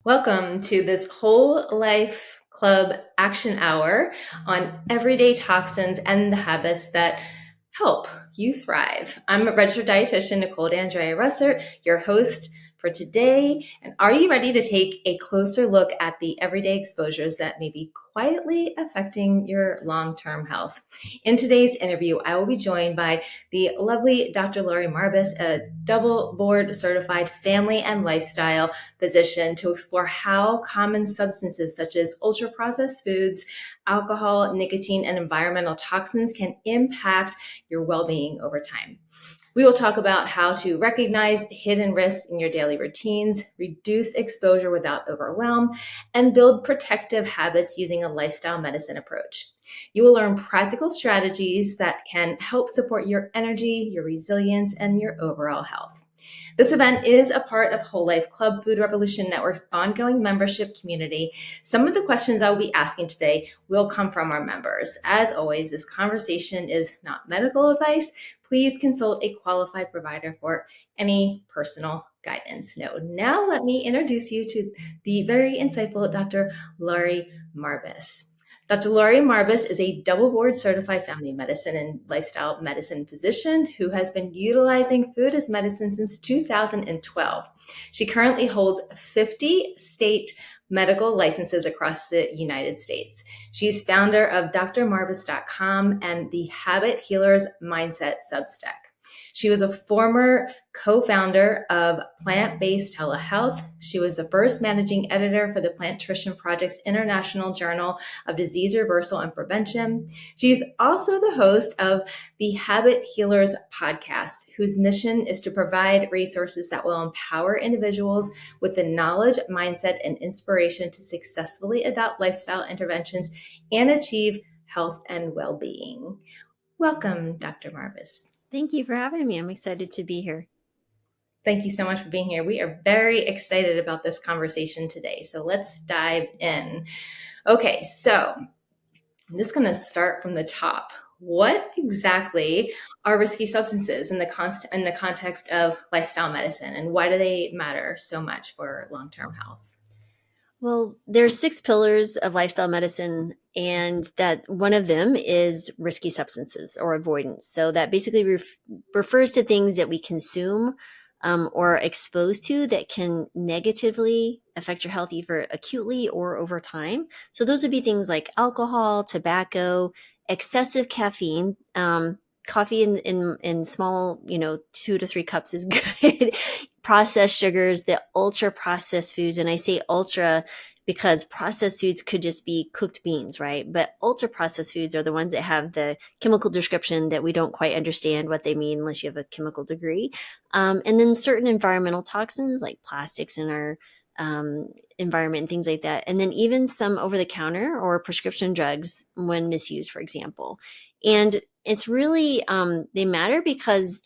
Welcome to this Whole Life Club Action Hour on everyday toxins and the habits that help you thrive. I'm a registered dietitian, Nichole Andrea Russert, your host for today. And are you ready to take a closer look at the everyday exposures that may be quietly affecting your long-term health? In today's interview, I will be joined by the lovely Dr. Laurie Marbas, a double board certified family and lifestyle physician, to explore how common substances such as ultra processed foods, alcohol, nicotine, and environmental toxins can impact your well being over time. We will talk about how to recognize hidden risks in your daily routines, reduce exposure without overwhelm, and build protective habits using a lifestyle medicine approach. You will learn practical strategies that can help support your energy, your resilience, and your overall health. This event is a part of Whole Life Club Food Revolution Network's ongoing membership community. Some of the questions I will be asking today will come from our members. As always, this conversation is not medical advice. Please consult a qualified provider for any personal guidance. Now let me introduce you to the very insightful Dr. Laurie Marbas. Dr. Laurie Marbas is a double board certified family medicine and lifestyle medicine physician who has been utilizing food as medicine since 2012. She currently holds 50 state medical licenses across the United States. She's founder of drmarbas.com and the Habit Healers Mindset Substack. She was a former co-founder of Plant-Based Telehealth. She was the first managing editor for the Plant Nutrition Project's International Journal of Disease Reversal and Prevention. She's also the host of the Habit Healers podcast, whose mission is to provide resources that will empower individuals with the knowledge, mindset, and inspiration to successfully adopt lifestyle interventions and achieve health and well-being. Welcome, Dr. Marbas. Thank you for having me. I'm excited to be here. Thank you so much for being here. We are very excited about this conversation today. So let's dive in. Okay, so I'm just going to start from the top. What exactly are risky substances in the context of lifestyle medicine, and why do they matter so much for long-term health? Well, there's 6 pillars of lifestyle medicine, and that one of them is risky substances or avoidance. So that basically refers to things that we consume or are exposed to that can negatively affect your health either acutely or over time. So those would be things like alcohol, tobacco, excessive caffeine. Coffee in small, 2 to 3 cups is good. Processed sugars, the ultra processed foods. And I say ultra because processed foods could just be cooked beans, right? But ultra processed foods are the ones that have the chemical description that we don't quite understand what they mean unless you have a chemical degree. And then certain environmental toxins like plastics in our environment and things like that. And then even some over-the-counter or prescription drugs when misused, for example. And it's really, they matter because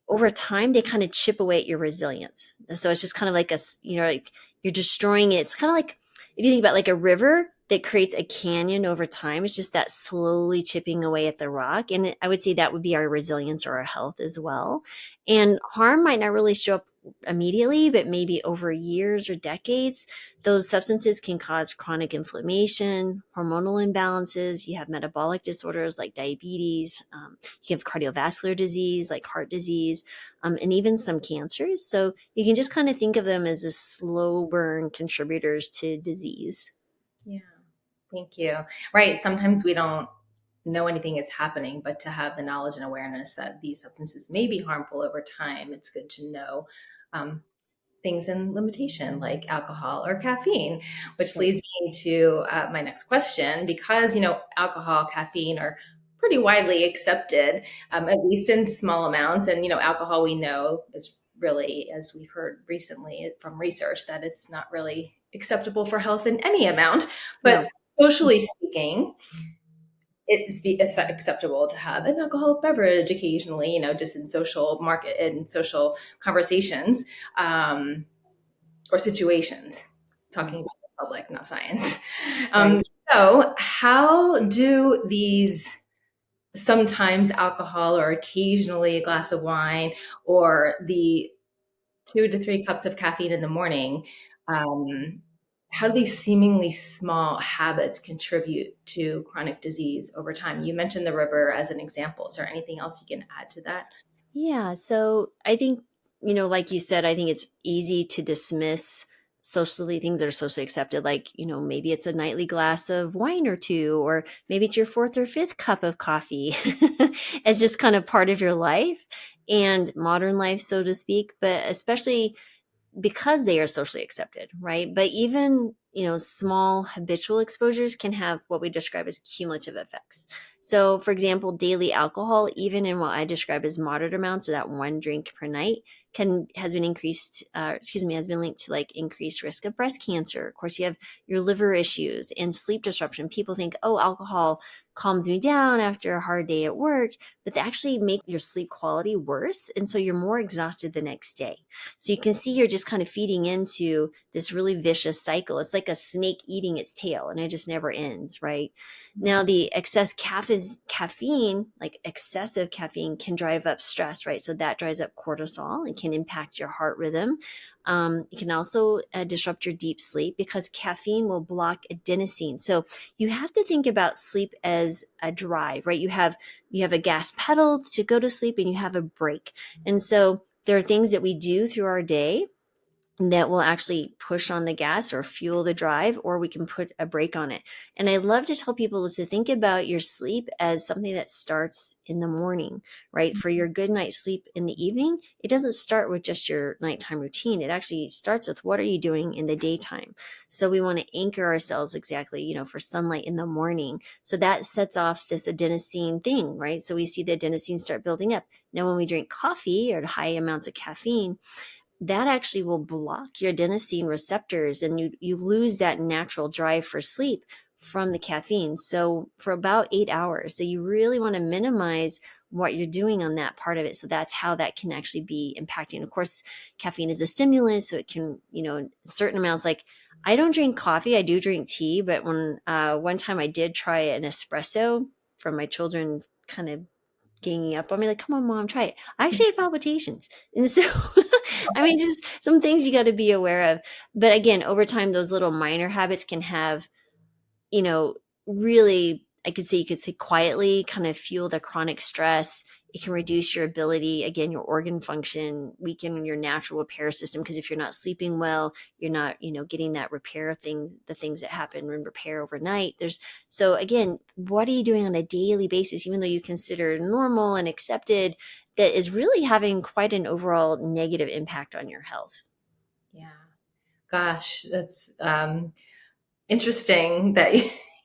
over time, they kind of chip away at your resilience. So it's just kind of like like you're destroying it. It's kind of like, if you think about like a river that creates a canyon over time, it's just that slowly chipping away at the rock. And I would say that would be our resilience or our health as well. And harm might not really show up immediately, but maybe over years or decades, those substances can cause chronic inflammation, hormonal imbalances. You have metabolic disorders like diabetes. You have cardiovascular disease like heart disease, and even some cancers. So you can just kind of think of them as a slow burn contributors to disease. Yeah, thank you. Right. Sometimes we don't know anything is happening, but to have the knowledge and awareness that these substances may be harmful over time, it's good to know things in limitation like alcohol or caffeine, which leads me to my next question, because, alcohol, caffeine are pretty widely accepted, at least in small amounts. And, alcohol we know is really, as we've heard recently from research, that it's not really acceptable for health in any amount. But socially speaking, it's acceptable to have an alcoholic beverage occasionally, just in social conversations or situations, talking about the public, not science. Right. So how do these sometimes alcohol or occasionally a glass of wine or the 2 to 3 cups of caffeine in the morning how do these seemingly small habits contribute to chronic disease over time? You mentioned the river as an example. Is there anything else you can add to that? Yeah. So I think, like you said, I think it's easy to dismiss socially things that are socially accepted. Like, maybe it's a nightly glass of wine or two, or maybe it's your fourth or fifth cup of coffee as just kind of part of your life and modern life, so to speak. But especially because they are socially accepted, right? But even, small habitual exposures can have what we describe as cumulative effects. So, for example, daily alcohol, even in what I describe as moderate amounts, or that one drink per night, has been has been linked to like increased risk of breast cancer. Of course, you have your liver issues and sleep disruption. People think, oh, alcohol calms me down after a hard day at work, but they actually make your sleep quality worse. And so you're more exhausted the next day. So you can see you're just kind of feeding into this really vicious cycle. It's like a snake eating its tail and it just never ends, right? Now, the caffeine, like excessive caffeine, can drive up stress, right? So that drives up cortisol and can impact your heart rhythm. It can also disrupt your deep sleep because caffeine will block adenosine. So you have to think about sleep as a drive, right? You have a gas pedal to go to sleep and you have a brake. And so there are things that we do through our day that will actually push on the gas or fuel the drive, or we can put a brake on it. And I love to tell people to think about your sleep as something that starts in the morning, right? For your good night's sleep in the evening, it doesn't start with just your nighttime routine. It actually starts with what are you doing in the daytime. So we want to anchor ourselves exactly, for sunlight in the morning. So that sets off this adenosine thing, right? So we see the adenosine start building up. Now, when we drink coffee or high amounts of caffeine, that actually will block your adenosine receptors and you lose that natural drive for sleep from the caffeine. So for about 8 hours. So you really want to minimize what you're doing on that part of it. So that's how that can actually be impacting. Of course, caffeine is a stimulant, so it can, certain amounts. Like I don't drink coffee, I do drink tea, but when one time I did try an espresso from my children kind of ganging up on me, like, come on, mom, try it. I actually had palpitations. And so, I mean, just some things you got to be aware of. But again, over time, those little minor habits can have, really, you could say quietly kind of fuel the chronic stress. It can reduce your ability, again, your organ function, weaken your natural repair system. Because if you're not sleeping well, you're not, getting that repair thing, the things that happen in repair overnight. So again, what are you doing on a daily basis, even though you consider normal and accepted, that is really having quite an overall negative impact on your health? Yeah. Gosh, that's interesting that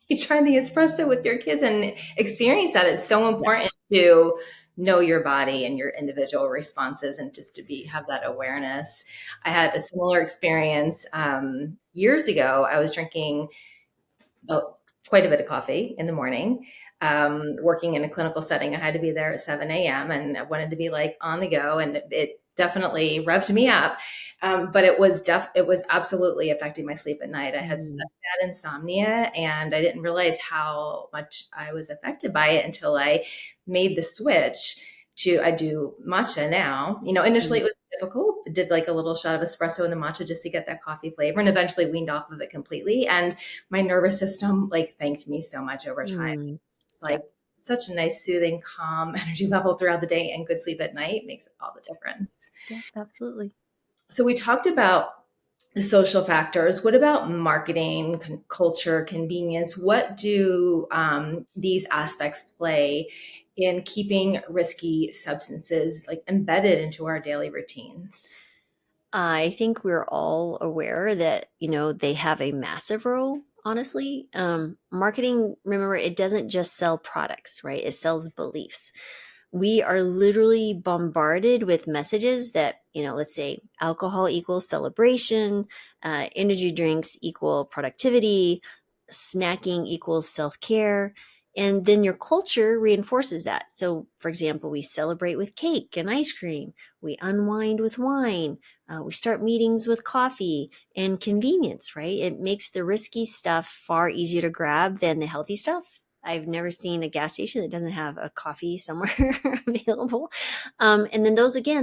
you try the espresso with your kids and experience that. It's so important to know your body and your individual responses and just to have that awareness. I had a similar experience years ago. I was drinking oh, quite a bit of coffee in the morning. Working in a clinical setting, I had to be there at 7 a.m. and I wanted to be like on the go, and it definitely revved me up. But it was absolutely affecting my sleep at night. I had such Mm. bad insomnia, and I didn't realize how much I was affected by it until I made the switch to I do matcha now. Initially it was difficult. I did like a little shot of espresso in the matcha just to get that coffee flavor, and eventually weaned off of it completely. And my nervous system like thanked me so much over time. Mm. It's like Yep. such a nice, soothing, calm energy level throughout the day, and good sleep at night makes all the difference. Yep. Absolutely. So we talked about the social factors. What about marketing, culture, convenience? What do these aspects play in keeping risky substances like embedded into our daily routines? I think we're all aware that, they have a massive role, honestly. Marketing, remember, it doesn't just sell products, right? It sells beliefs. We are literally bombarded with messages that, let's say alcohol equals celebration, energy drinks equal productivity, snacking equals self care. And then your culture reinforces that. So, for example, we celebrate with cake and ice cream, we unwind with wine, we start meetings with coffee and convenience, right? It makes the risky stuff far easier to grab than the healthy stuff. I've never seen a gas station that doesn't have a coffee somewhere available. And then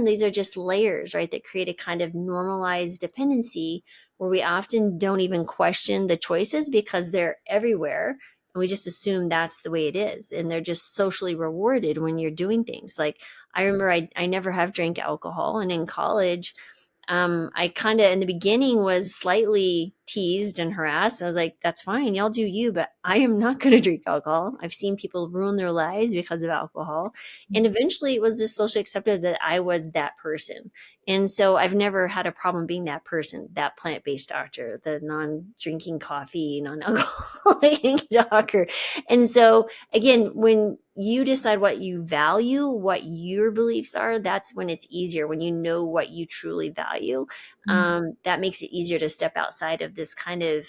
these are just layers, right, that create a kind of normalized dependency where we often don't even question the choices because they're everywhere. And we just assume that's the way it is. And they're just socially rewarded when you're doing things. Like I remember I never have drank alcohol. And in college, I kind of in the beginning was slightly teased and harassed. I was like, that's fine. Y'all do you, but I am not going to drink alcohol. I've seen people ruin their lives because of alcohol. And eventually it was just socially accepted that I was that person. And so I've never had a problem being that person, that plant-based doctor, the non-drinking coffee, non-alcoholic doctor. And so again, when you decide what you value, what your beliefs are, that's when it's easier. When you know what you truly value, that makes it easier to step outside of this kind of,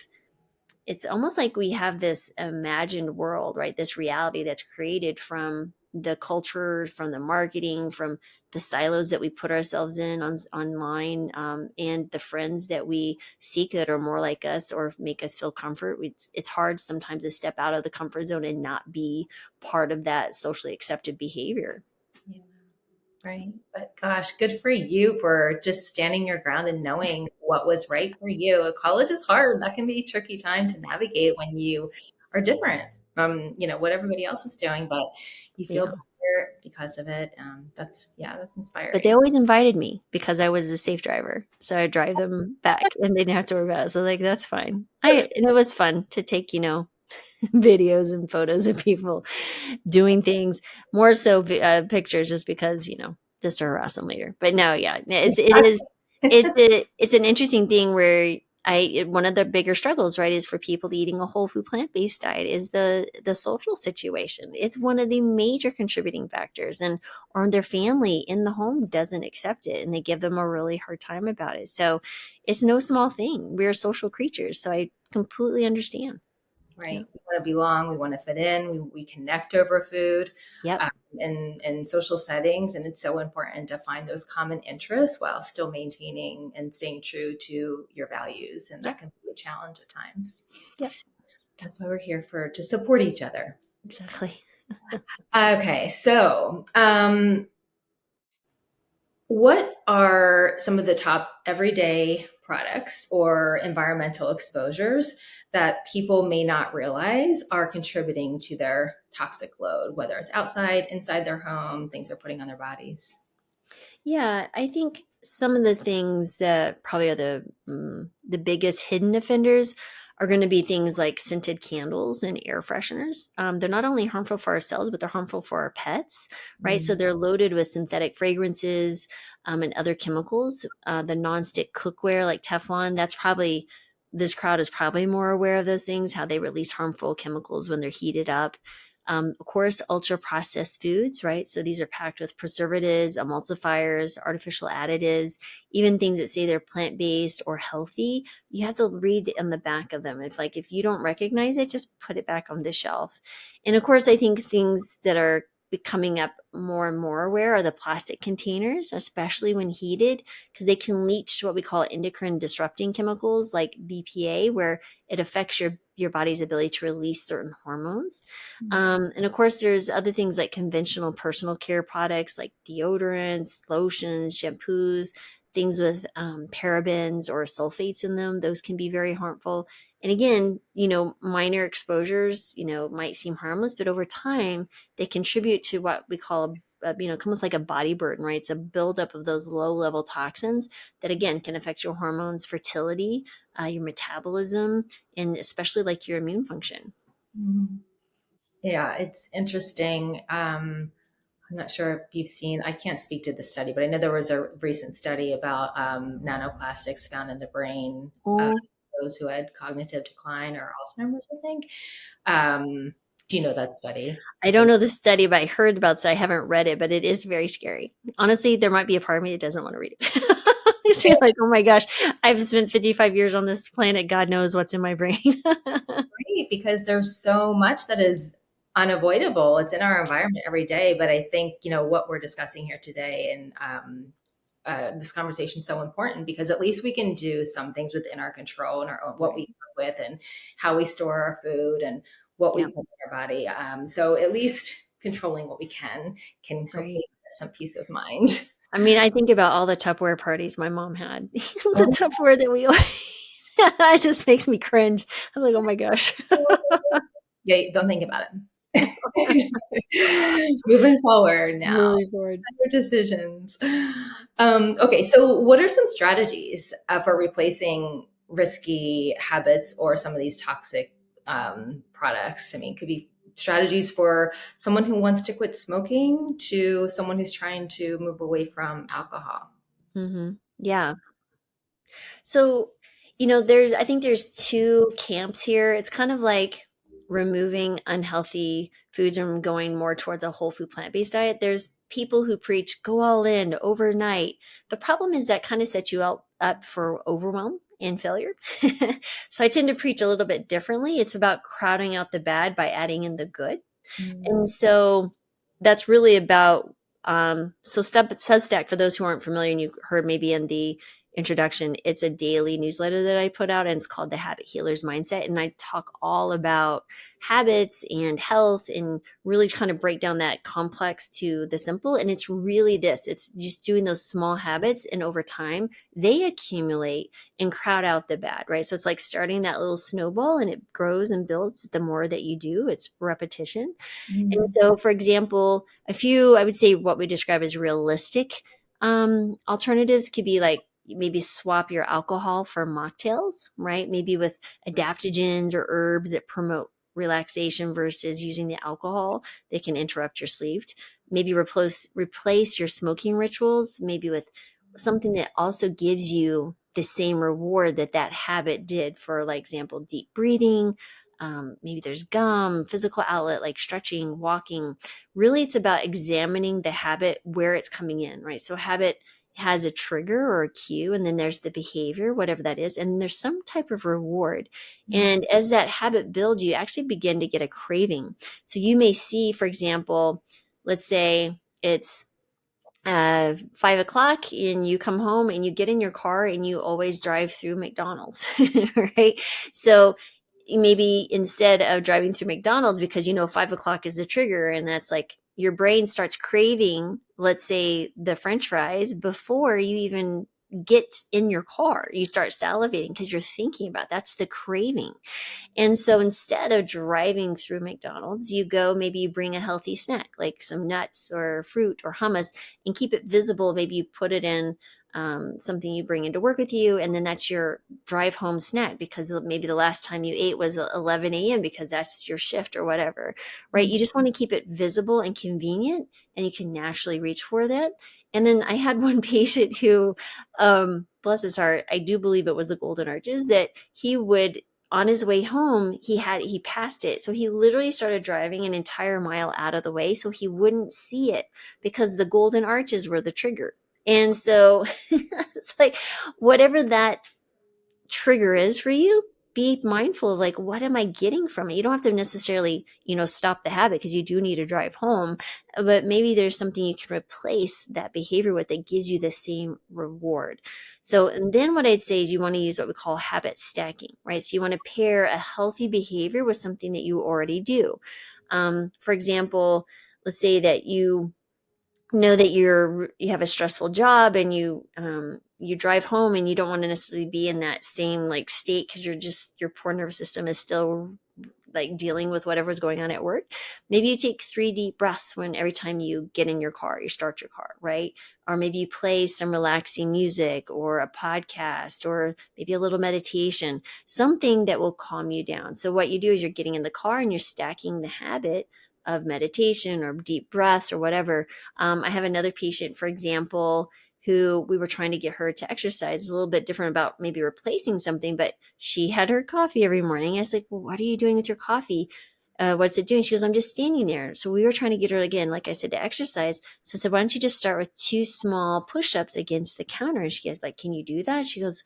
it's almost like we have this imagined world, right? This reality that's created from the culture, from the marketing, from the silos that we put ourselves in online, and the friends that we seek that are more like us or make us feel comfort. It's hard sometimes to step out of the comfort zone and not be part of that socially accepted behavior. Yeah. Right. But gosh, good for you for just standing your ground and knowing what was right for you. College is hard. That can be a tricky time to navigate when you are different from, what everybody else is doing, but you feel Yeah. better because of it. That's But they inspiring. always invited me because I was a safe driver. So I drive them back and they didn't have to worry about it. So like, that's fine. And it was fun to take, videos and photos of people doing things, more so pictures, just because just to harass them later. But no, yeah, it's an interesting thing where one of the bigger struggles, right, is for people eating a whole food plant-based diet is the social situation. It's one of the major contributing factors, and or their family in the home doesn't accept it and they give them a really hard time about it. So it's no small thing. We're social creatures, so I completely understand. Yeah. Right. We want to belong. We want to fit in. We connect over food, Yep. in social settings. And it's so important to find those common interests while still maintaining and staying true to your values. And Yep. that can be a challenge at times. Yep. That's why we're here to support each other. Exactly. Okay. So, what are some of the top everyday products or environmental exposures that people may not realize are contributing to their toxic load, whether it's outside, inside their home, things they're putting on their bodies? Yeah, I think some of the things that probably are the biggest hidden offenders are going to be things like scented candles and air fresheners. They're not only harmful for ourselves, but they're harmful for our pets, right? So they're loaded with synthetic fragrances, and other chemicals. The nonstick cookware like Teflon, this crowd is probably more aware of those things, how they release harmful chemicals when they're heated up. Of course, ultra processed foods, right? So these are packed with preservatives, emulsifiers, artificial additives, even things that say they're plant based or healthy. You have to read on the back of them. If you don't recognize it, just put it back on the shelf. And of course, I think things that are becoming up more and more aware are the plastic containers, especially when heated, because they can leach what we call endocrine disrupting chemicals like BPA, where it affects your body's ability to release certain hormones. And of course, there's other things like conventional personal care products like deodorants, lotions, shampoos, things with parabens or sulfates in them. Those can be very harmful. And again, minor exposures, might seem harmless, but over time, they contribute to what we call almost like a body burden, right? It's a buildup of those low level toxins that again can affect your hormones, fertility, your metabolism, and especially like your immune function. Mhm. Yeah, it's interesting. I'm not sure if you've seen, I can't speak to the study, but I know there was a recent study about nanoplastics found in the brain, Oh, those who had cognitive decline or Alzheimer's, I think. Um, do you know that study? I don't know the study, but I heard about it, so I haven't read it, but it is very scary. Honestly, there might be a part of me that doesn't want to read it. It's feel like, oh my gosh, I've spent 55 years on this planet. God knows what's in my brain. Right, because there's so much that is unavoidable. It's in our environment every day. But I think, what we're discussing here today and this conversation is so important because at least we can do some things within our control and what we Right. cook with and how we store our food and what we Yeah. put in our body. So at least controlling what we can Right. hopefully give us some peace of mind. I mean, I think about all the Tupperware parties my mom had. The Tupperware that we It just makes me cringe. I was like, oh my gosh. Yeah, don't think about it. Moving forward now. Moving forward. Your decisions. Okay, so what are some strategies for replacing risky habits or some of these toxic products? I mean, it could be strategies for someone who wants to quit smoking to someone who's trying to move away from alcohol. Yeah. So, I think there's two camps here. It's kind of like removing unhealthy foods and going more towards a whole food plant-based diet. There's people who preach go all in overnight. The problem is that kind of sets you up for overwhelm and failure. So I tend to preach a little bit differently. It's about crowding out the bad by adding in the good. And so that's really about Substack, for those who aren't familiar and you heard maybe in the introduction, it's a daily newsletter that I put out, and it's called The Habit Healer's Mindset. And I talk all about habits and health and really kind of break down that complex to the simple. And it's really this, it's just doing those small habits, and over time they accumulate and crowd out the bad, right? So it's like starting that little snowball, and it grows and builds the more that you do. It's repetition. And so, for example, a few, I would say what we describe as realistic alternatives could be like maybe swap your alcohol for mocktails, right? Maybe with adaptogens or herbs that promote relaxation versus using the alcohol. They can interrupt your sleep. Maybe replace your smoking rituals, maybe with something that also gives you the same reward that that habit did. For like example, deep breathing. Maybe there's gum, physical outlet like stretching, walking. Really, it's about examining the habit where it's coming in, right? So habit has a trigger or a cue, and then there's the behavior, whatever that is, and there's some type of reward. And as that habit builds, you actually begin to get a craving. So you may see, for example, let's say it's 5 o'clock and you come home and you get in your car and you always drive through McDonald's, right? So maybe instead of driving through McDonald's, because 5 o'clock is the trigger, and that's like your brain starts craving, let's say, the French fries before you even get in your car. You start salivating because you're thinking about that's the craving. And so instead of driving through McDonald's, you go, maybe you bring a healthy snack like some nuts or fruit or hummus and keep it visible. Maybe you put it in something you bring into work with you, and then that's your drive home snack because maybe the last time you ate was 11 a.m. because that's your shift or whatever, right? You just want to keep it visible and convenient, and you can naturally reach for that. And then I had one patient who, bless his heart, I do believe it was the Golden Arches, that he would, on his way home, he passed it. So he literally started driving an entire mile out of the way so he wouldn't see it because the Golden Arches were the trigger. And so it's like, whatever that trigger is for you, be mindful of like, what am I getting from it? You don't have to necessarily, stop the habit because you do need to drive home, but maybe there's something you can replace that behavior with that gives you the same reward. So, and then what I'd say is you want to use what we call habit stacking, right? So you want to pair a healthy behavior with something that you already do. For example, let's say that you know that you have a stressful job, and you drive home and you don't want to necessarily be in that same like state because your poor nervous system is still like dealing with whatever's going on at work. Maybe you take 3 deep breaths every time you get in your car, you start your car, right? Or maybe you play some relaxing music or a podcast or maybe a little meditation, something that will calm you down. So what you do is you're getting in the car and you're stacking the habit of meditation or deep breaths or whatever. I have another patient, for example, who we were trying to get her to exercise. It's a little bit different about maybe replacing something, but she had her coffee every morning. I was like, well, what are you doing with your coffee? What's it doing? She goes, I'm just standing there. So we were trying to get her, again, like I said, to exercise. So I said, why don't you just start with 2 small push-ups against the counter? And she goes, like, can you do that? She goes,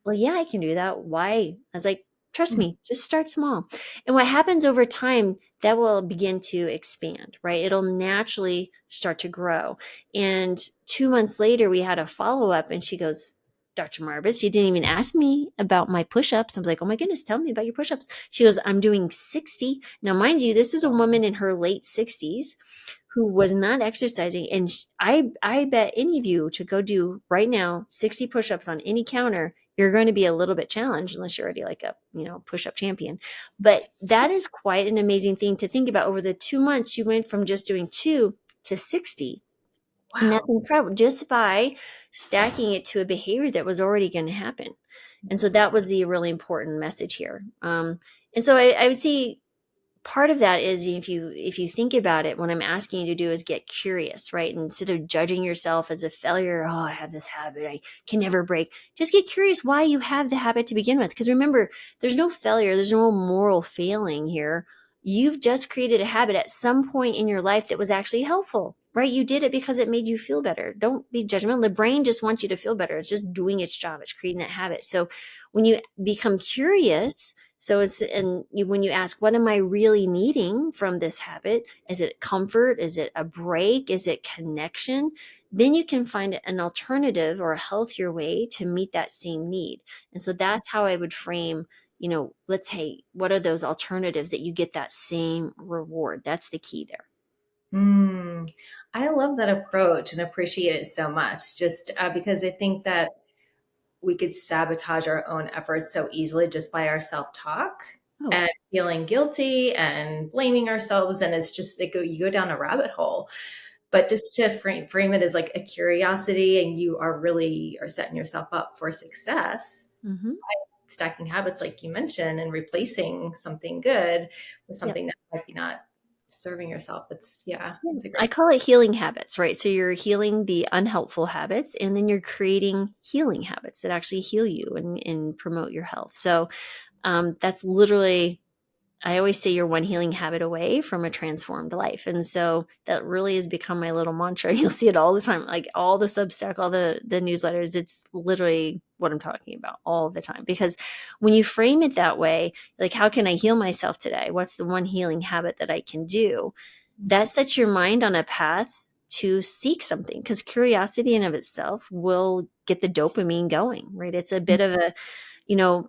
well, yeah, I can do that. Why? I was like, trust me, just start small. And what happens over time, that will begin to expand, right? It'll naturally start to grow. And 2 months later, we had a follow-up, and she goes, Dr. Marbas, you didn't even ask me about my push-ups. I was like, oh my goodness, tell me about your push-ups. She goes, I'm doing 60. Now, mind you, this is a woman in her late 60s who was not exercising. And I bet any of you to go do right now 60 push-ups on any counter, you're going to be a little bit challenged unless you're already like a, push-up champion. But that is quite an amazing thing to think about. Over the 2 months, you went from just doing 2 to 60. And Wow. that's incredible just by stacking it to a behavior that was already going to happen. And so that was the really important message here. And so I would say part of that is if you think about it, what I'm asking you to do is get curious, right? And instead of judging yourself as a failure, oh, I have this habit I can never break, just get curious why you have the habit to begin with. Because remember, there's no failure, there's no moral failing here. You've just created a habit at some point in your life that was actually helpful, right? You did it because it made you feel better. Don't be judgmental. The brain just wants you to feel better. It's just doing its job. It's creating that habit. So when you become curious, when you ask, what am I really needing from this habit? Is it comfort? Is it a break? Is it connection? Then you can find an alternative or a healthier way to meet that same need. And so that's how I would frame, let's say, what are those alternatives that you get that same reward? That's the key there. I love that approach and appreciate it so much, just because I think that we could sabotage our own efforts so easily just by our self-talk Oh, and feeling guilty and blaming ourselves. And it's just, you go down a rabbit hole. But just to frame it as like a curiosity, and you are setting yourself up for success, mm-hmm. stacking habits like you mentioned, and replacing something good with Yep. something that might be not serving yourself. It's Yeah. it's a I great. call it healing habits, right? So you're healing the unhelpful habits, and then you're creating healing habits that actually heal you and promote your health. So that's literally, I always say you're one healing habit away from a transformed life. And so that really has become my little mantra. You'll see it all the time, like all the Substack, all the newsletters. It's literally what I'm talking about all the time. Because when you frame it that way, like, how can I heal myself today? What's the one healing habit that I can do? That sets your mind on a path to seek something, because curiosity in of itself will get the dopamine going, right? It's a bit of a,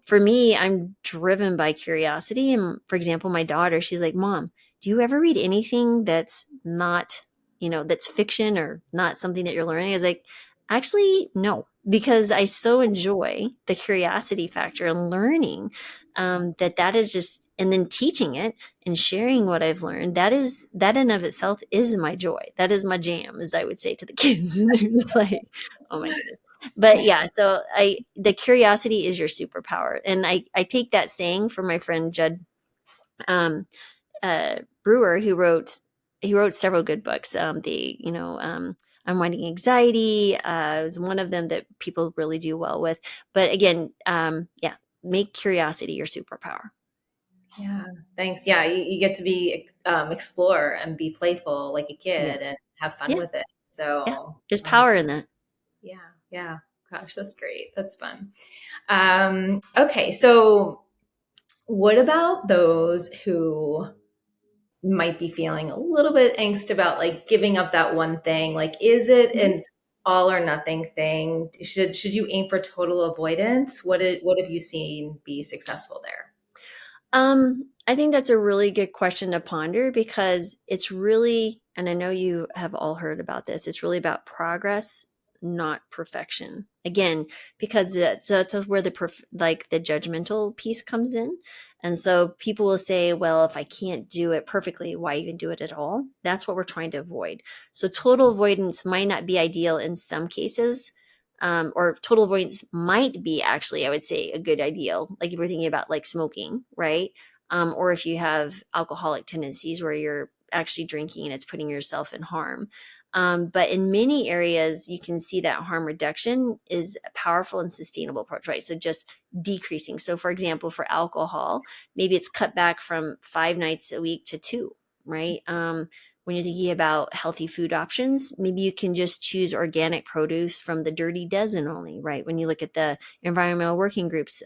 for me, I'm driven by curiosity. And for example, my daughter, she's like, Mom, do you ever read anything that's not, that's fiction or not something that you're learning? I was like, actually, no, because I so enjoy the curiosity factor and learning, that is just, and then teaching it and sharing what I've learned. That in of itself is my joy. That is my jam, as I would say to the kids. And they're just like, oh my goodness. But yeah, so the curiosity is your superpower. And I take that saying from my friend Judd um, Brewer, who wrote several good books. Unwinding Anxiety is one of them that people really do well with. But again, yeah, make curiosity your superpower. Yeah, thanks. Yeah, you get to be explore and be playful like a Yeah, kid and have fun yeah, with it. yeah. So, There's power in that. yeah, yeah. Gosh, that's great. That's fun. Okay, so what about those who might be feeling a little bit angst about like giving up that one thing? Like, is it Mhm. an all or nothing thing? Should you aim for total avoidance? What have you seen be successful there? I think that's a really good question to ponder, because it's really, and I know you have all heard about this, it's really about progress, not perfection. Again, because that's where the judgmental piece comes in. And so people will say, well, if I can't do it perfectly, why even do it at all? That's what we're trying to avoid. So total avoidance might not be ideal in some cases, or total avoidance might be actually, I would say, a good ideal. Like if we're thinking about like smoking, right? Or if you have alcoholic tendencies where you're actually drinking and it's putting yourself in harm. But in many areas, you can see that harm reduction is a powerful and sustainable approach, right? So just decreasing. So, for example, for alcohol, maybe it's cut back from 5 nights a week to 2, right? When you're thinking about healthy food options, maybe you can just choose organic produce from the Dirty Dozen only, right? When you look at the Environmental Working Group's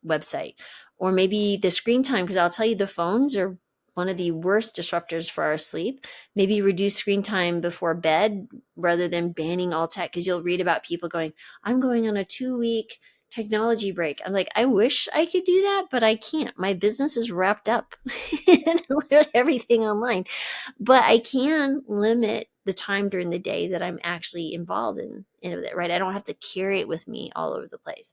website, or maybe the screen time, because I'll tell you, the phones are one of the worst disruptors for our sleep. Maybe reduce screen time before bed rather than banning all tech, because you'll read about people going, I'm going on a 2-week technology break. I'm like, I wish I could do that, but I can't. My business is wrapped up in everything online. But I can limit the time during the day that I'm actually involved in it, right? I don't have to carry it with me all over the place.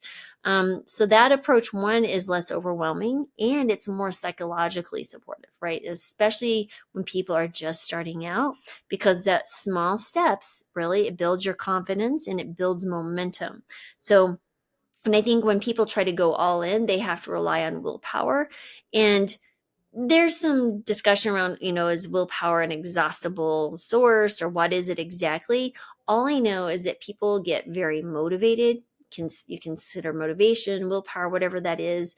So that approach, one, is less overwhelming and it's more psychologically supportive, right? Especially when people are just starting out, because that small steps, really, it builds your confidence and it builds momentum. So, and I think when people try to go all in, they have to rely on willpower. And there's some discussion around, is willpower an exhaustible source, or what is it exactly? All I know is that people get very motivated. You consider motivation, willpower, whatever that is,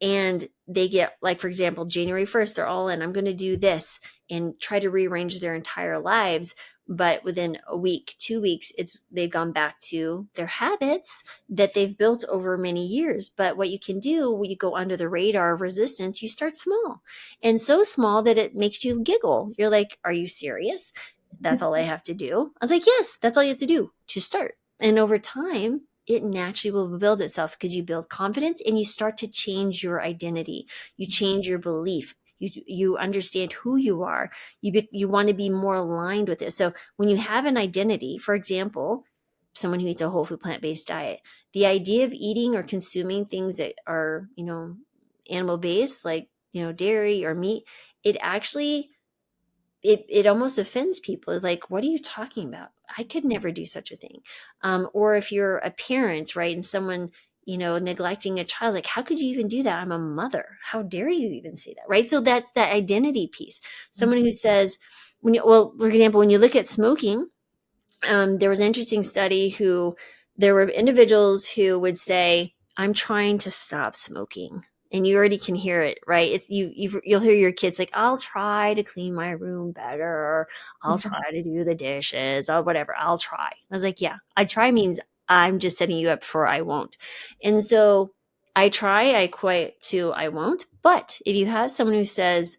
and they get, like, for example, January 1st, they're all in, I'm going to do this, and try to rearrange their entire lives. But within a week, 2 weeks, they've gone back to their habits that they've built over many years. But what you can do when you go under the radar of resistance, you start small, and so small that it makes you giggle. You're like, are you serious? That's all I have to do? I was like, yes, that's all you have to do to start. And over time, it naturally will build itself, because you build confidence and you start to change your identity. You change your belief. You understand who you are. You want to be more aligned with it. So when you have an identity, for example, someone who eats a whole food plant-based diet, the idea of eating or consuming things that are, animal based, like, dairy or meat, it actually, it almost offends people. It's like, what are you talking about? I could never do such a thing. Or if you're a parent, right, and someone, neglecting a child, like, how could you even do that? I'm a mother. How dare you even say that, right? So that's that identity piece. Someone who says, for example, when you look at smoking, there was an interesting study there were individuals who would say, I'm trying to stop smoking. And you already can hear it, right? It's you'll hear your kids like, I'll try to clean my room better, or I'll try to do the dishes, or whatever. I'll try. I was like, yeah, I try means I'm just setting you up for I won't. And so I try, I quit, to I won't. But if you have someone who says,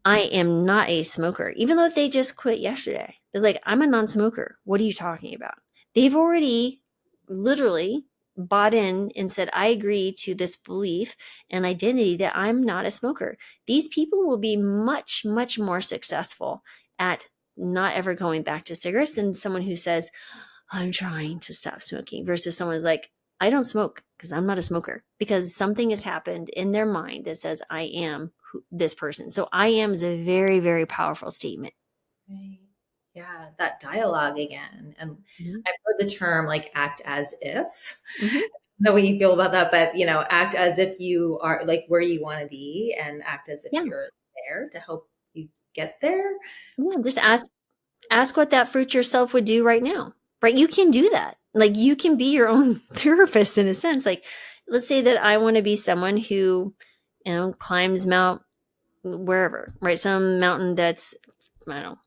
I am not a smoker, even though if they just quit yesterday, it's like, I'm a non-smoker. What are you talking about? They've already literally bought in and said, I agree to this belief and identity that I'm not a smoker. These people will be much, much more successful at not ever going back to cigarettes than someone who says, I'm trying to stop smoking, versus someone who's like, I don't smoke because I'm not a smoker, because something has happened in their mind that says, I am this person. So I am is a very, very powerful statement. Right. Yeah, that dialogue again. And Mm-hmm. I've heard the term like act as if. Mm-hmm. I don't know what you feel about that, but act as if you are like where you want to be, and act as if Yeah. you're there to help you get there. Yeah. Just ask what that fruit yourself would do right now, right? You can do that. Like, you can be your own therapist in a sense. Like, let's say that I want to be someone who, climbs Mount wherever, right? Some mountain that's, I don't know,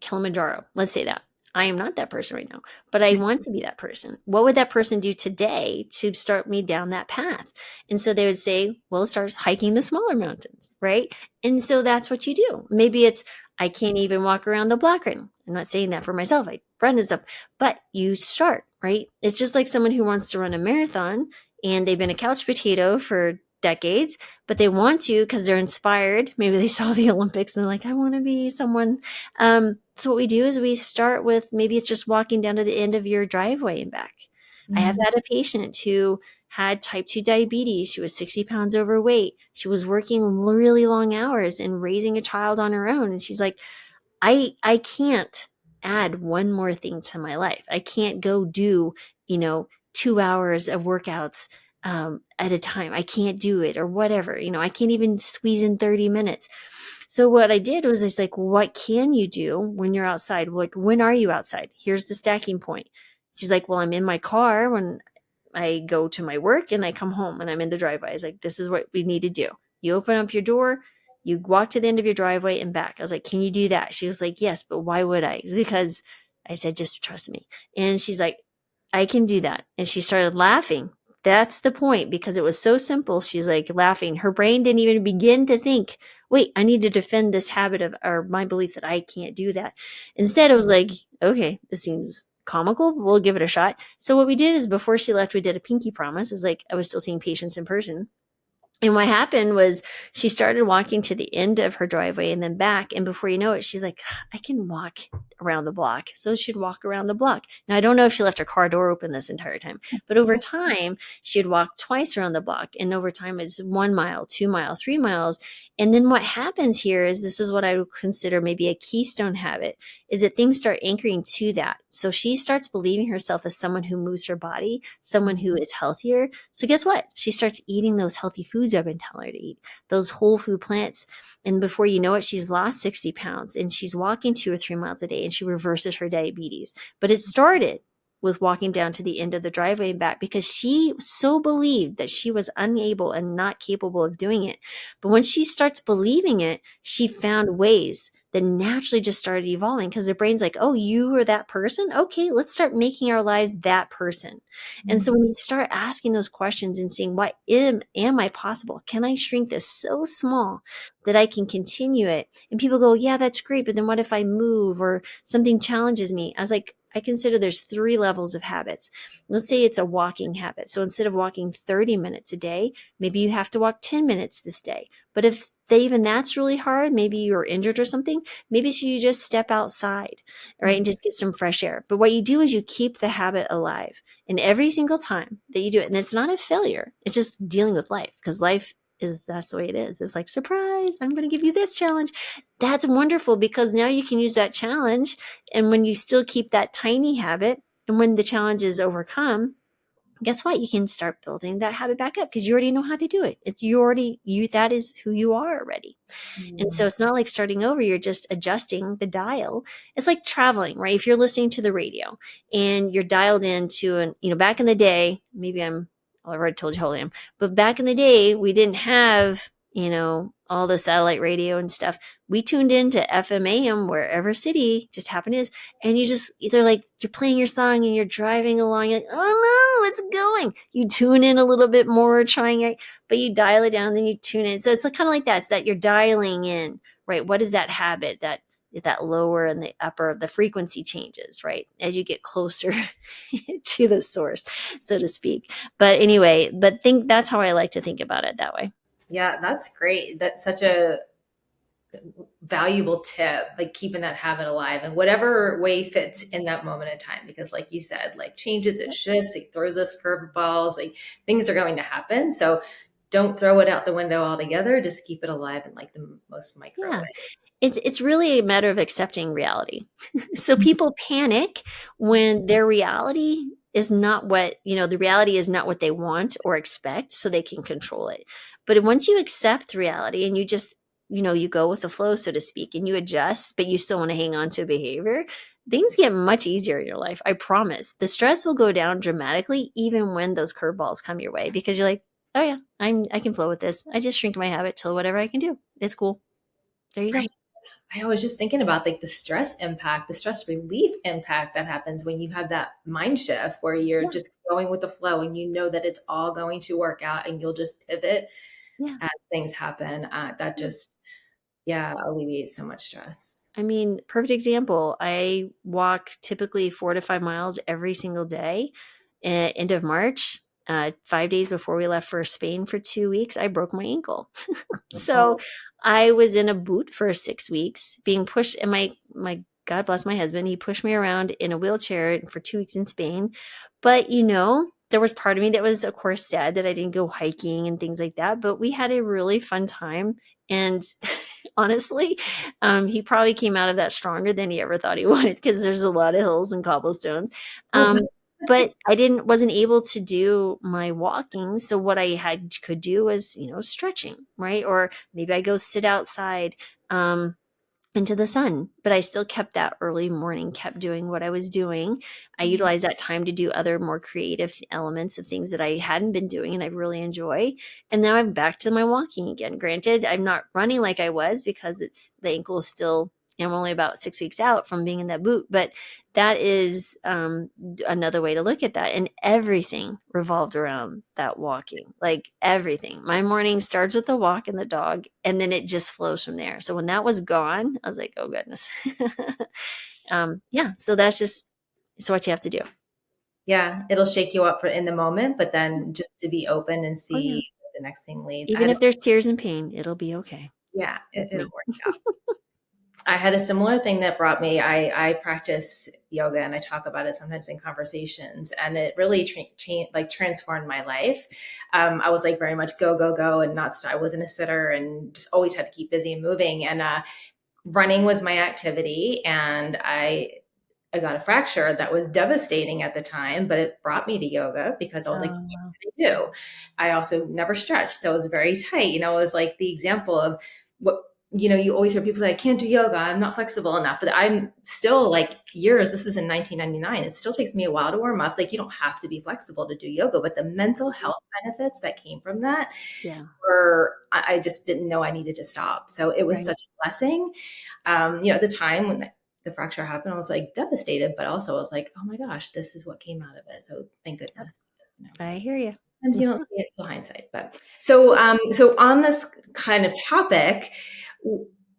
Kilimanjaro. Let's say that. I am not that person right now, but I want to be that person. What would that person do today to start me down that path? And so they would say, well, start hiking the smaller mountains, right? And so that's what you do. Maybe it's, I can't even walk around the block right now. I'm not saying that for myself. I run and stuff, but you start, right? It's just like someone who wants to run a marathon and they've been a couch potato for decades, but they want to because they're inspired. Maybe they saw the Olympics and they're like, I want to be someone. So what we do is we start with, maybe it's just walking down to the end of your driveway and back. I have had a patient who had type 2 diabetes. She was 60 pounds overweight. She was working really long hours and raising a child on her own. And she's like, I can't add one more thing to my life. I can't go do, 2 hours of workouts at a time. I can't do it, or whatever. I can't even squeeze in 30 minutes. So what I did was, it's like, what can you do when you're outside? Like, when are you outside? Here's the stacking point. She's like, well, I'm in my car when I go to my work and I come home and I'm in the driveway. I was like, this is what we need to do. You open up your door, you walk to the end of your driveway and back. I was like, can you do that? She was like, yes, but why would I? Because I said, just trust me. And she's like, I can do that. And she started laughing. That's the point, because it was so simple. She's like laughing. Her brain didn't even begin to think, wait, I need to defend this habit or my belief that I can't do that. Instead, it was like, okay, this seems comical, but we'll give it a shot. So what we did is, before she left, we did a pinky promise. It's like, I was still seeing patients in person. And what happened was she started walking to the end of her driveway and then back. And before you know it, she's like, I can walk around the block. So she'd walk around the block. Now, I don't know if she left her car door open this entire time, but over time, she'd walk twice around the block. And over time, it's 1 mile, 2 mile, 3 miles. And then what happens here is this is what I would consider maybe a keystone habit is that things start anchoring to that. So she starts believing herself as someone who moves her body, someone who is healthier. So guess what? She starts eating those healthy foods I've been telling her to eat, those whole food plants. And before you know it, she's lost 60 pounds and she's walking 2 or 3 miles a day and she reverses her diabetes. But it started with walking down to the end of the driveway and back because she so believed that she was unable and not capable of doing it. But when she starts believing it, she found ways that naturally just started evolving because the brain's like, oh, you are that person? Okay, let's start making our lives that person. And so when you start asking those questions and seeing what am I possible? Can I shrink this so small that I can continue it? And people go, yeah, that's great. But then what if I move or something challenges me? I was like, I consider there's 3 levels of habits. Let's say it's a walking habit. So instead of walking 30 minutes a day, maybe you have to walk 10 minutes this day. But if even that's really hard, maybe you're injured or something, maybe so you just step outside, right, and just get some fresh air. But what you do is you keep the habit alive. And every single time that you do it, and it's not a failure, it's just dealing with life because life is that's the way it is. It's like, surprise, I'm going to give you this challenge. That's wonderful because now you can use that challenge. And when you still keep that tiny habit, and when the challenge is overcome, guess what? You can start building that habit back up because you already know how to do it. It's that is who you are already. And so it's not like starting over, you're just adjusting the dial. It's like traveling, right? If you're listening to the radio and you're dialed into back in the day, I've already told you how old I am, but back in the day, we didn't have, all the satellite radio and stuff. We tuned into FM AM wherever city just happened is, and you just either like you're playing your song and you're driving along, you're like, oh no, it's going. You tune in a little bit more, trying it, but you dial it down, then you tune in. So it's like, kind of like that. It's that you're dialing in, right? What is that habit that lower and the upper, the frequency changes, right? As you get closer to the source, so to speak. But anyway, that's how I like to think about it that way. Yeah, that's great. That's such a valuable tip, like keeping that habit alive in whatever way fits in that moment in time. Because like you said, like changes, it shifts, it throws us curveballs, like things are going to happen. So don't throw it out the window altogether. Just keep it alive in like the most micro Yeah. way. It's really a matter of accepting reality. So people panic when their reality is not the reality is not what they want or expect, so they can control it. But once you accept reality and you just, you go with the flow, so to speak, and you adjust, but you still want to hang on to behavior, things get much easier in your life. I promise. The stress will go down dramatically even when those curveballs come your way because you're like, oh yeah, I can flow with this. I just shrink my habit till whatever I can do. It's cool. There you go. Right. I was just thinking about like the stress impact, the stress relief impact that happens when you have that mind shift where you're Yeah. just going with the flow and you know that it's all going to work out and you'll just pivot Yeah. as things happen. That just, yeah, alleviates so much stress. I mean, perfect example. I walk typically 4 to 5 miles every single day. End of March, 5 days before we left for Spain for 2 weeks, I broke my ankle. So Oh, I was in a boot for 6 weeks, being pushed, and my God bless my husband, he pushed me around in a wheelchair for 2 weeks in Spain. But there was part of me that was, of course, sad that I didn't go hiking and things like that. But we had a really fun time, and honestly, he probably came out of that stronger than he ever thought he would because there's a lot of hills and cobblestones. Um, but wasn't able to do my walking. So what I could do was, stretching, right? Or maybe I go sit outside. Into the sun, but I still kept that early morning, kept doing what I was doing. I utilized that time to do other more creative elements of things that I hadn't been doing and I really enjoy. And now I'm back to my walking again. Granted, I'm not running like I was because the ankle is still, I'm only about 6 weeks out from being in that boot, but that is another way to look at that. And everything revolved around that walking, like everything. My morning starts with the walk and the dog, and then it just flows from there. So when that was gone, I was like, oh goodness. Yeah. So it's what you have to do. yeah, it'll shake you up for in the moment, but then just to be open and Oh yeah. see the next thing leads. Even if there's tears and pain, it'll be okay. Yeah, That's it'll me. work out. I had a similar thing that brought me. I practice yoga and I talk about it sometimes in conversations, and it really transformed my life. I was like very much go go go and not. I wasn't a sitter and just always had to keep busy and moving. And running was my activity, and I got a fracture that was devastating at the time, but it brought me to yoga because I was like, Oh, what wow. can I do? I also never stretched. So it was very tight. You know, it was like the example of what, you know, you always hear people say, I can't do yoga. I'm not flexible enough, but I'm still like years. This is in 1999. It still takes me a while to warm up. Like you don't have to be flexible to do yoga, but the mental health benefits that came from that Yeah. were, I just didn't know I needed to stop. So it was Right. such a blessing. You know, at the time when the fracture happened, I was like devastated, but also I was like, oh my gosh, this is what came out of it. So thank Yep. goodness. You know, I hear you. sometimes you don't see it till hindsight. But so on this kind of topic,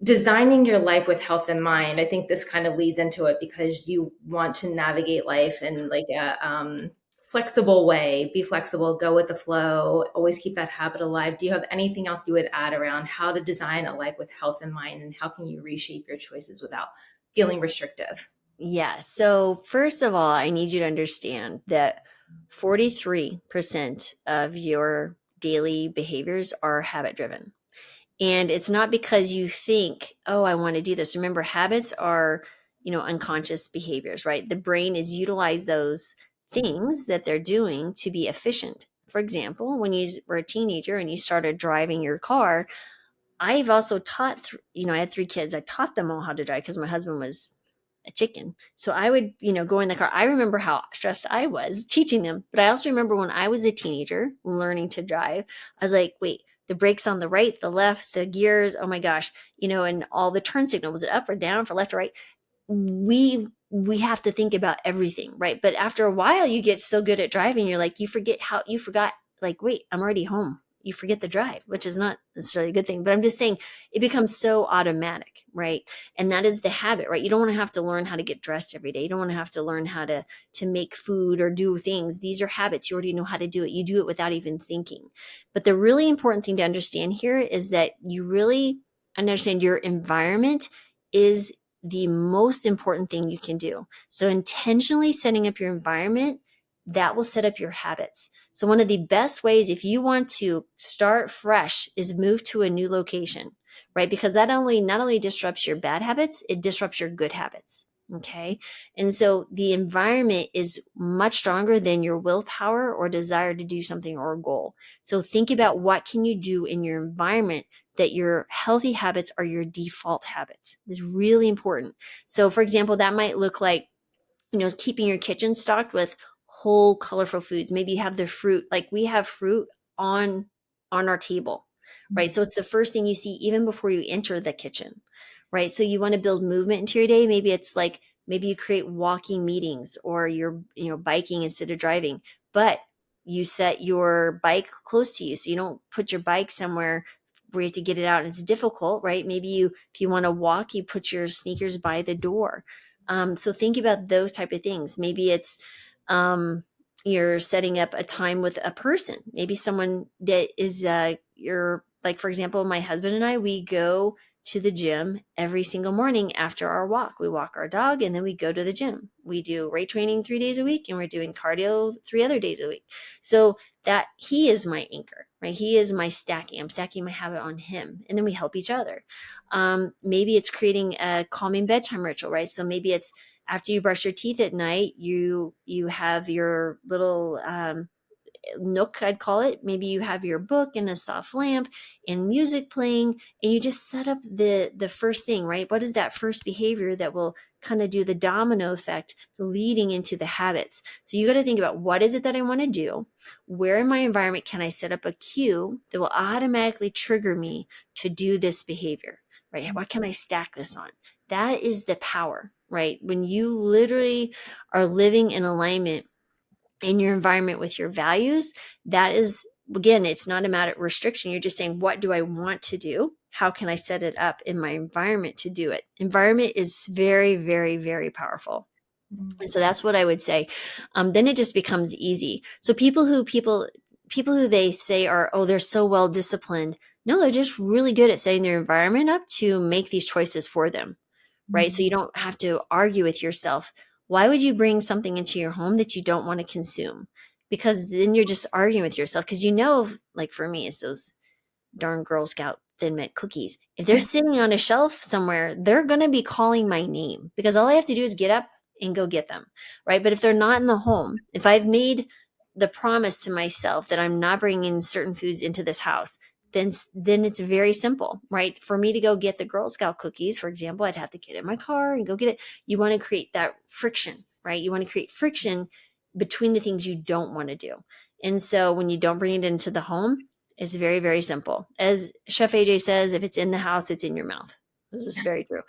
designing your life with health in mind, I think this kind of leads into it because you want to navigate life in like a flexible way, be flexible, go with the flow, always keep that habit alive. Do you have anything else you would add around how to design a life with health in mind, and how can you reshape your choices without feeling restrictive? Yeah. So, first of all, I need you to understand that 43% of your daily behaviors are habit driven. And it's not because you think, oh, I want to do this. Remember, habits are, unconscious behaviors, right? The brain is utilize those things that they're doing to be efficient. For example, when you were a teenager and you started driving your car, I've also taught, I had 3 kids. I taught them all how to drive because my husband was a chicken. So I would, go in the car. I remember how stressed I was teaching them. But I also remember when I was a teenager learning to drive, I was like, wait, the brakes on the right, the left, the gears, oh my gosh, and all the turn signal, was it up or down for left or right? We have to think about everything, right? But after a while you get so good at driving, you're like, you forgot, like, wait, I'm already home. You forget the drive, which is not necessarily a good thing, but I'm just saying it becomes so automatic, right? And that is the habit, right? You don't want to have to learn how to get dressed every day. You don't want to have to learn how to make food or do things. These are habits. You already know how to do it. You do it without even thinking. But the really important thing to understand here is that you really understand your environment is the most important thing you can do. So intentionally setting up your environment, that will set up your habits. So one of the best ways, if you want to start fresh, is move to a new location, right? Because that not only disrupts your bad habits, it disrupts your good habits. Okay. And so the environment is much stronger than your willpower or desire to do something or a goal. So think about what can you do in your environment that your healthy habits are your default habits. It's really important. So for example, that might look like, keeping your kitchen stocked with whole colorful foods. Maybe you have the fruit, like we have fruit on our table, right? So it's the first thing you see even before you enter the kitchen, right? So you want to build movement into your day. Maybe it's like, maybe you create walking meetings, or you're, biking instead of driving, but you set your bike close to you. So you don't put your bike somewhere where you have to get it out and it's difficult, right? Maybe if you want to walk, you put your sneakers by the door. So think about those type of things. Maybe it's you're setting up a time with a person, maybe someone that is you're like, for example, my husband and I, we go to the gym every single morning after our walk. We walk our dog and then we go to the gym. We do weight training 3 days a week and we're doing cardio 3 other days a week. So that he is my anchor, right? He is my stacking. I'm stacking my habit on him, and then we help each other. Maybe it's creating a calming bedtime ritual, right? So maybe it's after you brush your teeth at night, you have your little nook, I'd call it. Maybe you have your book and a soft lamp and music playing, and you just set up the first thing, right? What is that first behavior that will kind of do the domino effect leading into the habits? So you got to think about, what is it that I want to do? Where in my environment can I set up a cue that will automatically trigger me to do this behavior, right? What can I stack this on? That is the power, right? When you literally are living in alignment in your environment with your values, that is, again, it's not a matter of restriction. You're just saying, what do I want to do? How can I set it up in my environment to do it? Environment is very, very, very powerful. And so that's what I would say. Then it just becomes easy. So people people who they say are, oh, they're so well disciplined. No, they're just really good at setting their environment up to make these choices for them, right? So you don't have to argue with yourself. Why would you bring something into your home that you don't want to consume? Because then you're just arguing with yourself. Because like for me, it's those darn Girl Scout Thin Mint cookies. If they're sitting on a shelf somewhere, they're going to be calling my name because all I have to do is get up and go get them, right? But if they're not in the home, if I've made the promise to myself that I'm not bringing certain foods into this house, then it's very simple, right? For me to go get the Girl Scout cookies, for example, I'd have to get in my car and go get it. You want to create that friction, right? You want to create friction between the things you don't want to do. And so when you don't bring it into the home, it's very, very simple. As Chef AJ says, if it's in the house, it's in your mouth. This is very true.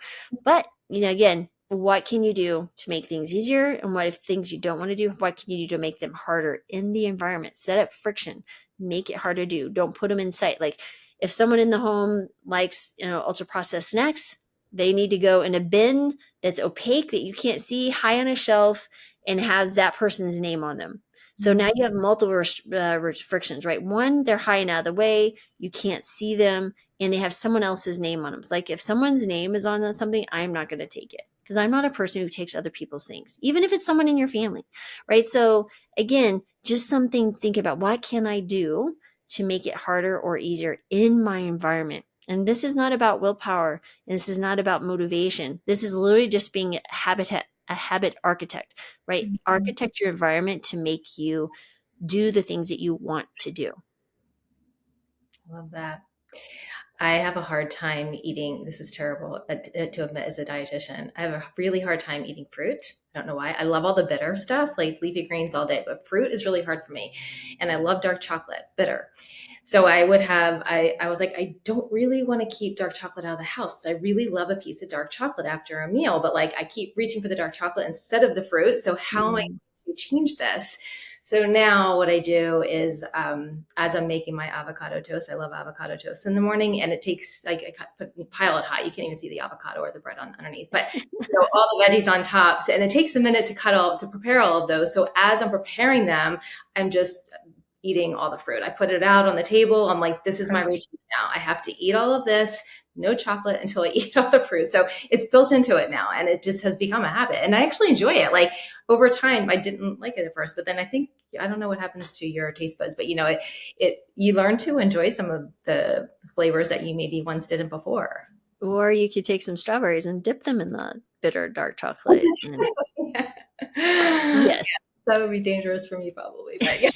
But, again, what can you do to make things easier? And what if things you don't want to do, what can you do to make them harder in the environment? Set up friction, make it hard to do. Don't put them in sight. Like if someone in the home likes, ultra processed snacks, they need to go in a bin that's opaque that you can't see, high on a shelf, and has that person's name on them. So now you have multiple restrictions, right? One, they're high and out of the way. You can't see them, and they have someone else's name on them. It's like if someone's name is on something, I'm not going to take it because I'm not a person who takes other people's things, even if it's someone in your family, right? So again, just something to think about. What can I do to make it harder or easier in my environment? And this is not about willpower, and this is not about motivation. This is literally just being a habit architect, right? Architect your environment to make you do the things that you want to do. Love that. I have a hard time eating, this is terrible to admit as a dietitian. I have a really hard time eating fruit. I don't know why. I love all the bitter stuff, like leafy greens all day, but fruit is really hard for me. And I love dark chocolate, bitter. So I was like, I don't really want to keep dark chocolate out of the house because I really love a piece of dark chocolate after a meal, but like I keep reaching for the dark chocolate instead of the fruit. So how am I going to change this? So now what I do is, as I'm making my avocado toast, I love avocado toast in the morning, and it takes pile it high. You can't even see the avocado or the bread underneath, but all the veggies on top. And it takes a minute to prepare all of those. So as I'm preparing them, I'm just eating all the fruit. I put it out on the table. I'm like, this is my routine now. I have to eat all of this, no chocolate until I eat all the fruit. So it's built into it now, and it just has become a habit. And I actually enjoy it. Like over time, I didn't like it at first, but then I don't know what happens to your taste buds, but you learn to enjoy some of the flavors that you maybe once didn't before. Or you could take some strawberries and dip them in the bitter dark chocolate. Yes. That would be dangerous for me probably. But, yeah.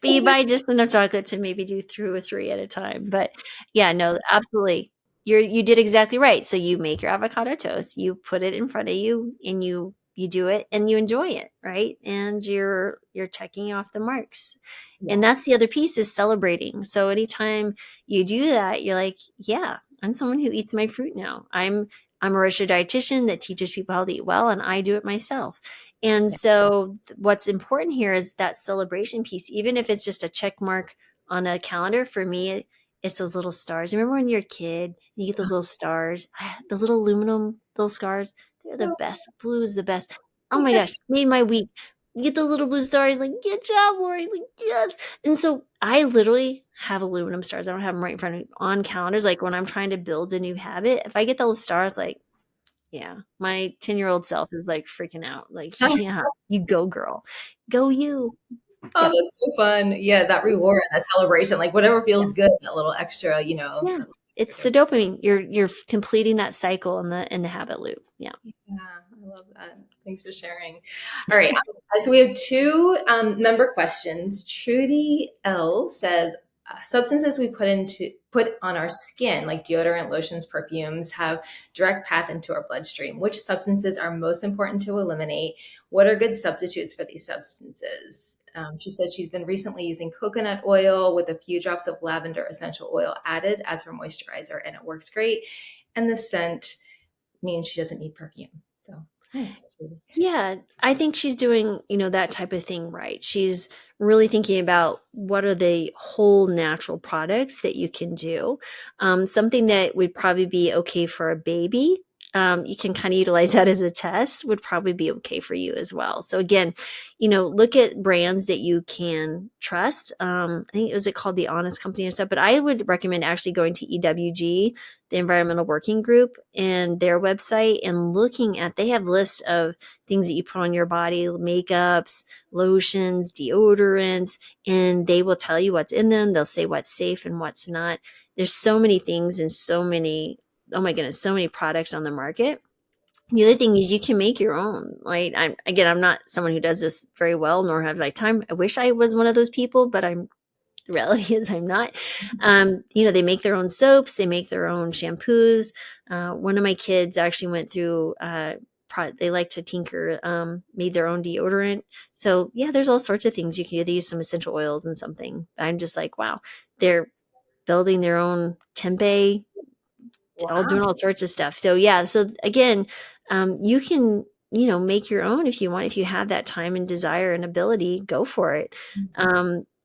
But you buy just enough chocolate to maybe do 2 or 3 at a time. But yeah, no, absolutely. You did exactly right. So you make your avocado toast, you put it in front of you, and you do it and you enjoy it, right? And you're checking off the marks. Yeah. And that's the other piece is celebrating. So anytime you do that, you're like, yeah, I'm someone who eats my fruit now. I'm a registered dietitian that teaches people how to eat well, and I do it myself. And so what's important here is that celebration piece, even if it's just a check mark on a calendar. For me, it's those little stars. Remember when you're a kid and you get those little stars, those little aluminum little stars? They're the best. Blue is the best. Oh my gosh, made my week. You get those little blue stars, like, good job, Laurie. Like, yes. And so I literally have aluminum stars. I don't have them right in front of me on calendars. Like when I'm trying to build a new habit, if I get those stars, like, yeah, my 10-year-old self is like freaking out. Like, yeah, you go, girl. Go you. Oh, yeah. That's so fun. Yeah, that reward, that celebration, like whatever feels good, that little extra, Yeah. It's the dopamine. You're completing that cycle in the habit loop. Yeah. Yeah, I love that. Thanks for sharing. All right. So we have 2 member questions. Trudy L says, substances we put on our skin, like deodorant, lotions, perfumes, have direct path into our bloodstream. Which substances are most important to eliminate? What are good substitutes for these substances? She says she's been recently using coconut oil with a few drops of lavender essential oil added as her moisturizer, and it works great. And the scent means she doesn't need perfume. So nice. Yeah, I think she's doing, that type of thing right. She's really thinking about what are the whole natural products that you can do. Something that would probably be okay for a baby you can kind of utilize that as a test, would probably be okay for you as well. So again, look at brands that you can trust. I think was it called the Honest Company or stuff, but I would recommend actually going to EWG, the Environmental Working Group, and their website, and looking at, they have lists of things that you put on your body, makeups, lotions, deodorants, and they will tell you what's in them. They'll say what's safe and what's not. There's so many things and so many, oh my goodness, so many products on the market. The other thing is you can make your own, right? I'm not someone who does this very well, nor have I time. I wish I was one of those people, but the reality is I'm not. They make their own soaps, they make their own shampoos. One of my kids actually went through, they like to tinker, made their own deodorant. So yeah, there's all sorts of things you can do. They use some essential oils and something. I'm just like, wow, they're building their own tempeh, all Wow. doing all sorts of stuff. So yeah, so again, you can, make your own if you want. If you have that time and desire and ability, go for it.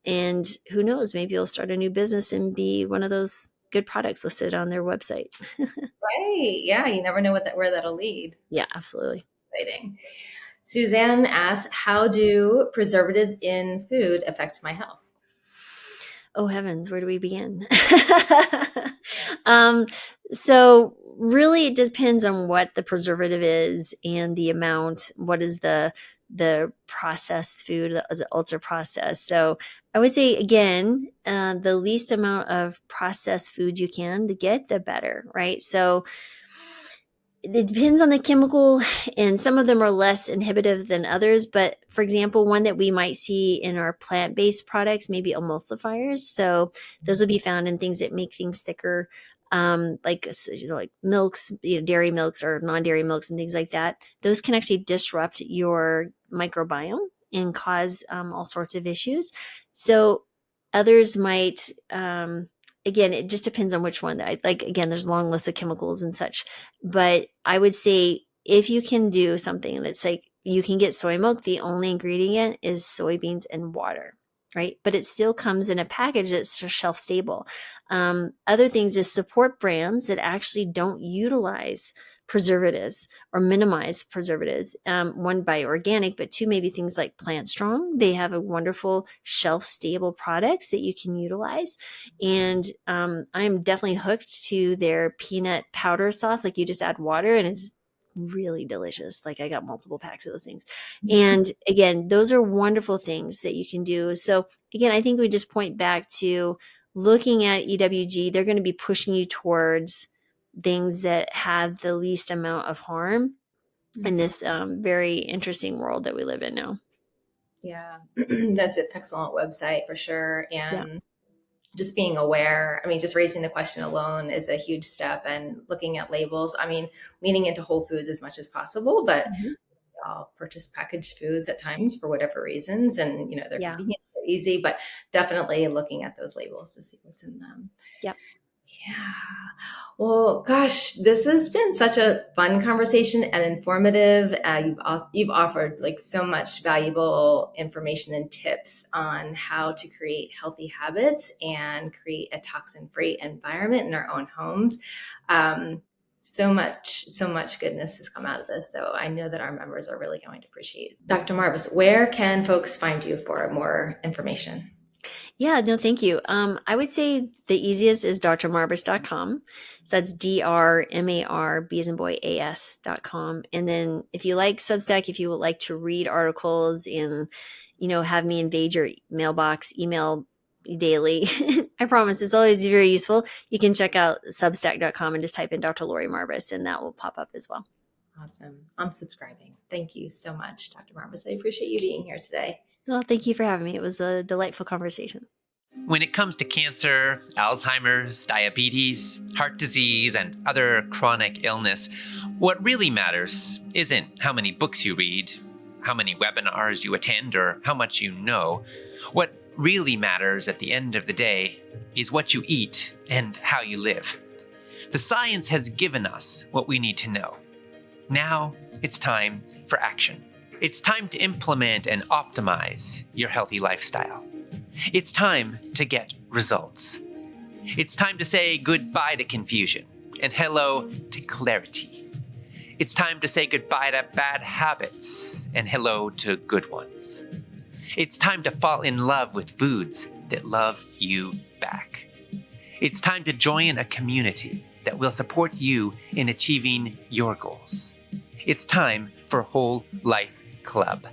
And who knows, maybe you'll start a new business and be one of those good products listed on their website. Right. Yeah. You never know where that'll lead. Yeah, absolutely. Exciting. Suzanne asks, how do preservatives in food affect my health? Oh heavens, where do we begin? So really it depends on what the preservative is and the amount, what is the processed food, the ultra processed. So I would say again, the least amount of processed food you can to get, the better, right? So it depends on the chemical, and some of them are less inhibitive than others. But for example, one that we might see in our plant-based products, maybe emulsifiers. So those will be found in things that make things thicker, like milks, dairy milks or non-dairy milks and things like that. Those can actually disrupt your microbiome and cause all sorts of issues. So others might, again, it just depends on which one. Again, there's a long list of chemicals and such, but I would say if you can do something that's like, you can get soy milk, the only ingredient is soybeans and water, right? But it still comes in a package that's shelf stable. Other things is support brands that actually don't utilize preservatives or minimize preservatives. One, by organic, but two, maybe things like Plant Strong. They have a wonderful shelf stable products that you can utilize. And I'm definitely hooked to their peanut powder sauce. Like you just add water and it's really delicious. Like I got multiple packs of those things. And again, those are wonderful things that you can do. So again, I think we just point back to looking at EWG. They're going to be pushing you towards things that have the least amount of harm in this very interesting world that we live in now. Yeah, that's an excellent website for sure. And just being aware, I mean, just raising the question alone is a huge step, and looking at labels. I mean, leaning into whole foods as much as possible, but I'll purchase packaged foods at times for whatever reasons. And, they're convenient, they're easy, but definitely looking at those labels to see what's in them. Yep. Yeah. Well, gosh, this has been such a fun conversation and informative. You've offered like so much valuable information and tips on how to create healthy habits and create a toxin-free environment in our own homes. So much goodness has come out of this. So I know that our members are really going to appreciate it. Dr. Marbas, where can folks find you for more information? Yeah, no, thank you. I would say the easiest is drmarbas.com. So that's DRMAR, B as in boy, AS.com. And then if you like Substack, if you would like to read articles and, have me invade your mailbox, email daily, I promise it's always very useful. You can check out substack.com and just type in Dr. Laurie Marbas and that will pop up as well. Awesome. I'm subscribing. Thank you so much, Dr. Marbas. I appreciate you being here today. Well, thank you for having me. It was a delightful conversation. When it comes to cancer, Alzheimer's, diabetes, heart disease, and other chronic illness, what really matters isn't how many books you read, how many webinars you attend, or how much you know. What really matters at the end of the day is what you eat and how you live. The science has given us what we need to know. Now it's time for action. It's time to implement and optimize your healthy lifestyle. It's time to get results. It's time to say goodbye to confusion and hello to clarity. It's time to say goodbye to bad habits and hello to good ones. It's time to fall in love with foods that love you back. It's time to join a community that will support you in achieving your goals. It's time for Whole Life Club.